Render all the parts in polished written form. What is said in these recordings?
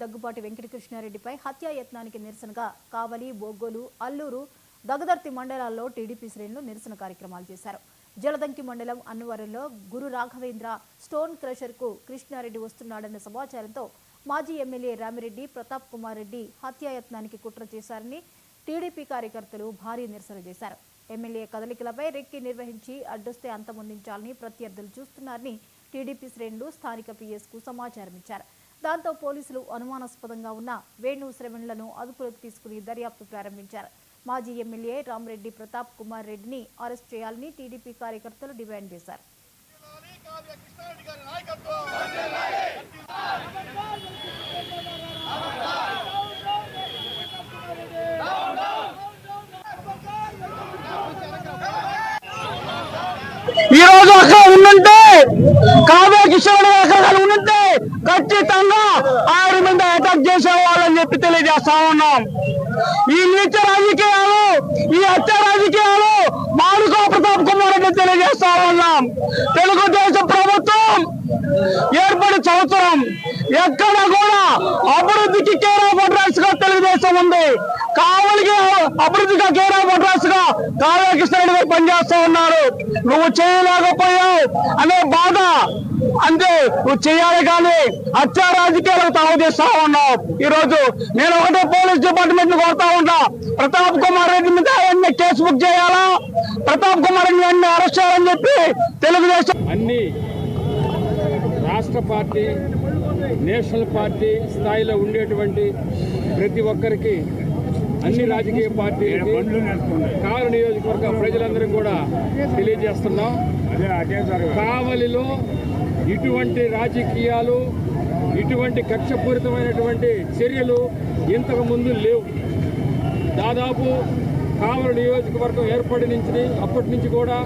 దగ్గుబాటి వెంకటకృష్ణారెడ్డిపై హత్యాయత్నానికి నిరసనగా కావలి, బోగోలు, అల్లూరు, దగదర్తి మండలాల్లో టీడీపీ శ్రేణులు నిరసన కార్యక్రమాలు చేశారు. జలదంకి మండలం అన్నవరంలో గురు రాఘవేంద్ర స్టోన్ క్రషర్కు కృష్ణారెడ్డి వస్తున్నాడన్న సమాచారంతో మాజీ ఎమ్మెల్యే రామిరెడ్డి ప్రతాప్ కుమార్ రెడ్డి హత్యాయత్నానికి కుట్ర చేశారని టీడీపీ కార్యకర్తలు భారీ నిరసన చేశారు. ఎమ్మెల్యే కదలికలపై రెక్కి నిర్వహించి అడ్డొస్తే అంతమొందించాలని ప్రత్యర్థులు చూస్తున్నారని టీడీపీ శ్రేణులు స్థానిక పీఎస్కు సమాచారం ఇచ్చారు. దాంతో పోలీసులు అనుమానాస్పదంగా ఉన్న వేణు శ్రవణ్లను అదుపులోకి తీసుకుని దర్యాప్తు ప్రారంభించారు. మాజీ ఎమ్మెల్యే రామిరెడ్డి ప్రతాప్ కుమార్ రెడ్డిని అరెస్ట్ చేయాలని టీడీపీ కార్యకర్తలు డిమాండ్ చేశారు. ఈ రోజు అక్కడ ఉండుంటే కావ్య కిషోర్ అక్కడ ఉండుంటే ఖచ్చితంగా ఆరు మంది అటాక్ చేసేవాళ్ళని చెప్పి తెలియజేస్తా ఉన్నాం. ఈ నీచ రాజకీయాలు, ఈ హత్య రాజకీయాలు మాడుకో ప్రతాప్ కుమార్ రెడ్డి తెలియజేస్తా ఉన్నాం. తెలుగుదేశం ప్రభుత్వం ఏర్పడి సంవత్సరం ఎక్కడ కూడా అభివృద్ధికి కేర్ ఆఫ్ అడ్రస్ గా తెలుగుదేశం ఉంది. కావలికి అభివృద్ధిగా కేర్ ఆఫ్ అడ్రస్ గా కావ్య కిషోర్ రెడ్డి పనిచేస్తా ఉన్నారు. నువ్వు చేయలేకపోయావు అనే బాధ అంతే, నువ్వు చేయాలి కానీ హత్యా రాజకీయాలకు తావుచేస్తా ఉన్నావు. ఈ రోజు నేను ఒకటే పోలీస్ డిపార్ట్మెంట్ ను కోరుతా ఉన్నా, ప్రతాప్ కుమార్ రెడ్డి మీద ఆయన్ని కేసు బుక్ చేయాలా, ప్రతాప్ కుమార్ రెడ్డి అన్ని అరెస్ట్ చేయాలని చెప్పి తెలుగుదేశం అన్ని రాష్ట్ర పార్టీ, నేషనల్ పార్టీ స్థాయిలో ఉండేటువంటి ప్రతి ఒక్కరికి, అన్ని రాజకీయ పార్టీలకి, కావలి నియోజకవర్గ ప్రజలందరికీ కూడా తెలియజేస్తున్నాం. కావలిలో ఇటువంటి రాజకీయాలు, ఇటువంటి కక్షపూరితమైనటువంటి చర్యలు ఇంతకు ముందు లేవు. దాదాపు కావలి నియోజకవర్గం ఏర్పడి నుంచి అప్పటి నుంచి కూడా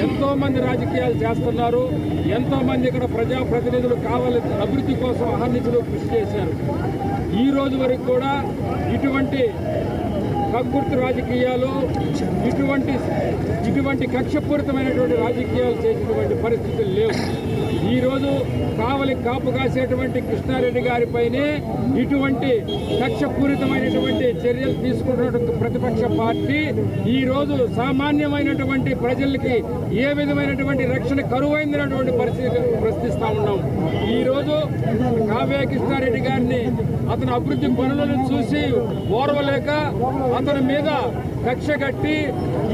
ఎంతోమంది రాజకీయాలు చేస్తున్నారు. ఎంతోమంది ఇక్కడ ప్రజాప్రతినిధులు కావలి అభివృద్ధి కోసం అహర్నిశలు కృషి చేశారు. ఈ రోజు వరకు కూడా ఇటువంటి కక్కుర్తి రాజకీయాలు, ఇటువంటి కక్షపూరితమైనటువంటి రాజకీయాలు చేసేటువంటి పరిస్థితులు లేవు. ఈరోజు కావలి కాపు కాసేటువంటి కృష్ణారెడ్డి గారిపైనే ఇటువంటి కక్షపూరితమైనటువంటి చర్యలు తీసుకున్నటువంటి ప్రతిపక్ష పార్టీ ఈరోజు సామాన్యమైనటువంటి ప్రజలకి ఏ విధమైనటువంటి రక్షణ కరువైందనేటువంటి పరిస్థితి ప్రశ్నిస్తూ ఉన్నాం. ఈరోజు కావ్య కృష్ణారెడ్డి గారిని అతని అభివృద్ధి పనులను చూసి ఓర్వలేక అతని మీద కక్ష కట్టి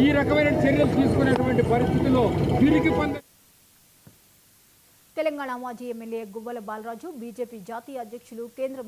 ఈ రకమైన చర్యలు తీసుకునేటువంటి పరిస్థితిలో తిరిగి తెలంగాణ మాజీ ఎమ్మెల్యే గువ్వల బాలరాజు, బీజేపీ జాతీయ అధ్యక్షులు, కేంద్ర